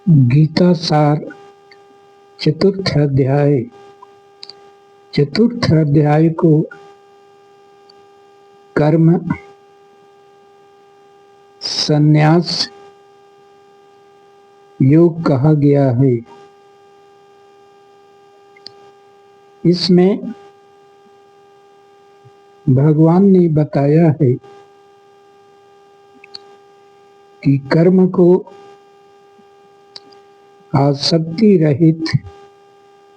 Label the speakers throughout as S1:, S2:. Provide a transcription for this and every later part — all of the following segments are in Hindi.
S1: गीता सार चतुर्थ अध्याय। चतुर्थ अध्याय को कर्म, संन्यास योग कहा गया है। इसमें भगवान ने बताया है कि कर्म को आसक्ति रहित,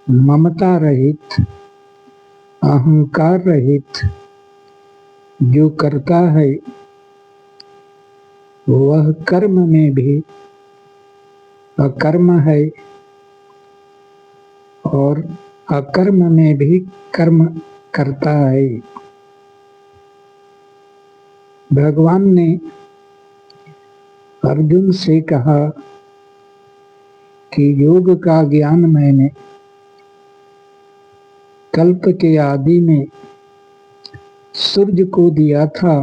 S1: ममता रहित, अहंकार रहित जो करता है वह कर्म में भी अकर्म है और अकर्म में भी कर्म करता है। भगवान ने अर्जुन से कहा कि योग का ज्ञान मैंने कल्प के आदि में सूर्य को दिया था।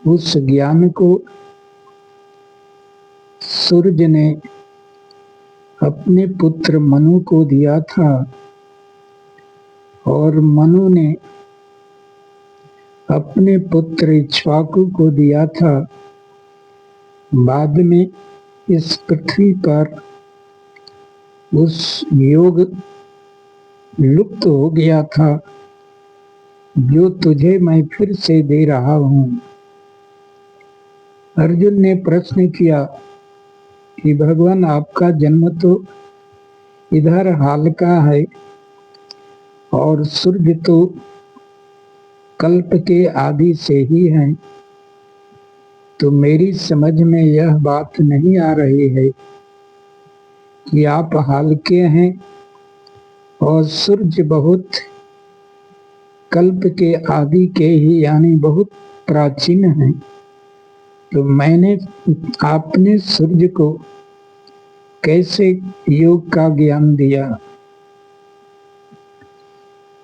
S1: उस ज्ञान को सूर्य ने अपने पुत्र मनु को दिया था और मनु ने अपने पुत्र इक्ष्वाकु को दिया था। बाद में इस पृथ्वी पर उस योग लुप्त हो गया था जो तुझे मैं फिर से दे रहा हूँ। अर्जुन ने प्रश्न किया कि भगवान, आपका जन्म तो इधर हाल का है और सूर्य तो कल्प के आदि से ही है, तो मेरी समझ में यह बात नहीं आ रही है कि आप हाल के हैं और सूर्य बहुत कल्प के आदि के ही यानी बहुत प्राचीन है। तो आपने सूर्य को कैसे योग का ज्ञान दिया?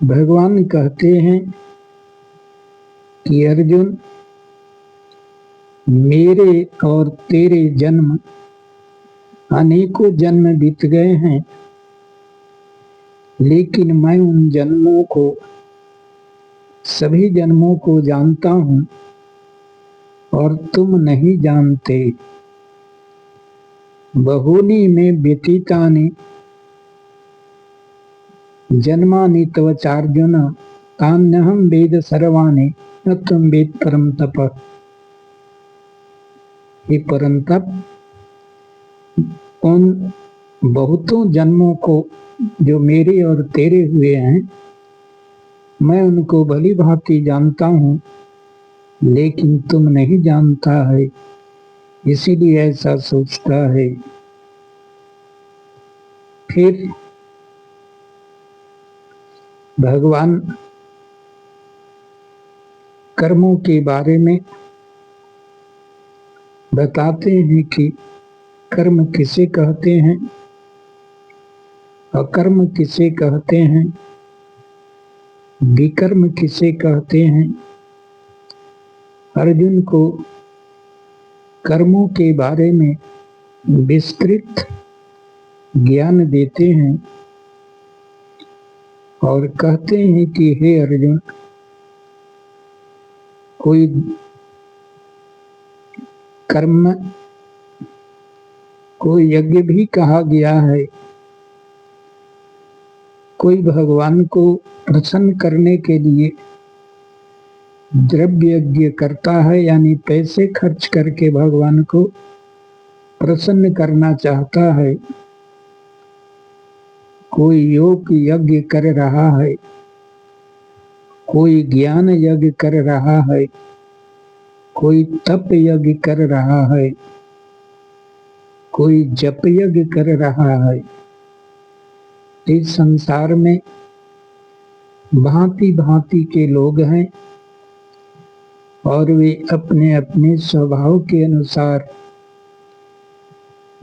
S1: भगवान कहते हैं कि अर्जुन, मेरे और तेरे जन्म अनेकों जन्म बीत गए हैं, लेकिन मैं उन जन्मों को, सभी जन्मों को जानता हूँ और तुम नहीं जानते। बहूनि में व्यतीतानि जन्मानि तव चार्जुन, तान्यहं वेद सर्वाणि न त्वं वेद परम तप। हे परंतप, उन बहुतों जन्मों को जो मेरे और तेरे हुए हैं, मैं उनको भली भांति जानता हूँ, लेकिन तुम नहीं जानता है, इसीलिए ऐसा सोचता है। फिर भगवान कर्मों के बारे में बताते हैं कि कर्म किसे कहते हैं, अकर्म किसे कहते हैं, विकर्म किसे कहते हैं। अर्जुन को कर्मों के बारे में विस्तृत ज्ञान देते हैं और कहते हैं कि हे अर्जुन, कोई कर्म को यज्ञ भी कहा गया है। कोई भगवान को प्रसन्न करने के लिए द्रव्य यज्ञ करता है, यानी पैसे खर्च करके भगवान को प्रसन्न करना चाहता है। कोई योग यज्ञ कर रहा है, कोई ज्ञान यज्ञ कर रहा है, कोई तप यज्ञ कर रहा है, कोई जप यज्ञ कर रहा है। इस संसार में भांति भांति के लोग हैं और वे अपने अपने स्वभाव के अनुसार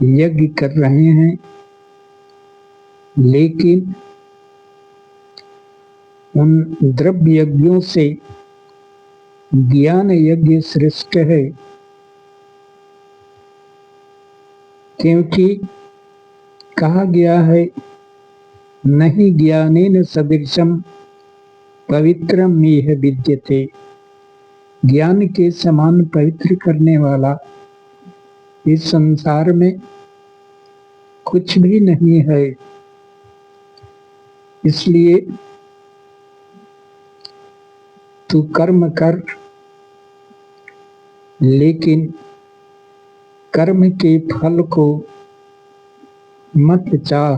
S1: यज्ञ कर रहे हैं, लेकिन उन द्रव्य यज्ञों से ज्ञान यज्ञ श्रेष्ठ है। क्योंकि कहा गया है, नहीं ज्ञानेन सदृशम पवित्रम इह विद्यते। ज्ञान के समान पवित्र करने वाला इस संसार में कुछ भी नहीं है। इसलिए तू कर्म कर, लेकिन कर्म के फल को मत चाह,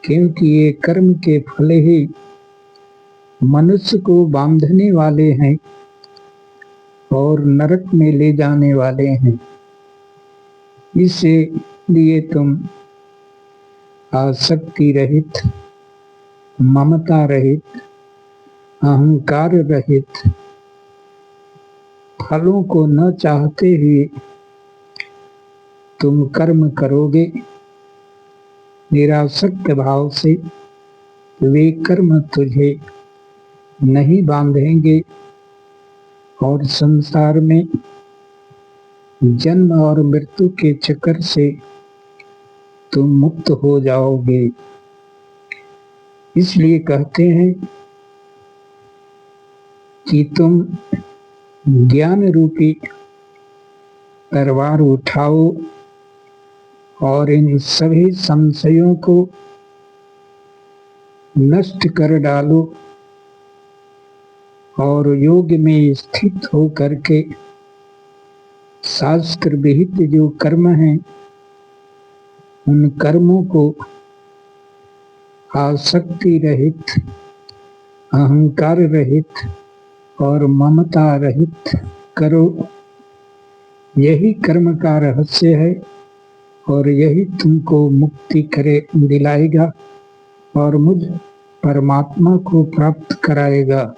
S1: क्योंकि ये कर्म के फल ही मनुष्य को बांधने वाले हैं और नरक में ले जाने वाले हैं। इसलिए तुम आसक्ति रहित, ममता रहित, अहंकार रहित, फलों को न चाहते हुए तुम कर्म करोगे निरासक्त भाव से, वे कर्म तुझे नहीं बांधेंगे और संसार में जन्म और मृत्यु के चक्कर से तुम मुक्त हो जाओगे। इसलिए कहते हैं कि तुम ज्ञान रूपी तलवार उठाओ और इन सभी संशयों को नष्ट कर डालो और योग में स्थित हो करके शास्त्र विहित जो कर्म हैं, उन कर्मों को आसक्ति रहित, अहंकार रहित और ममता रहित करो। यही कर्म का रहस्य है और यही तुमको मुक्ति दिलाएगा और मुझ परमात्मा को प्राप्त कराएगा।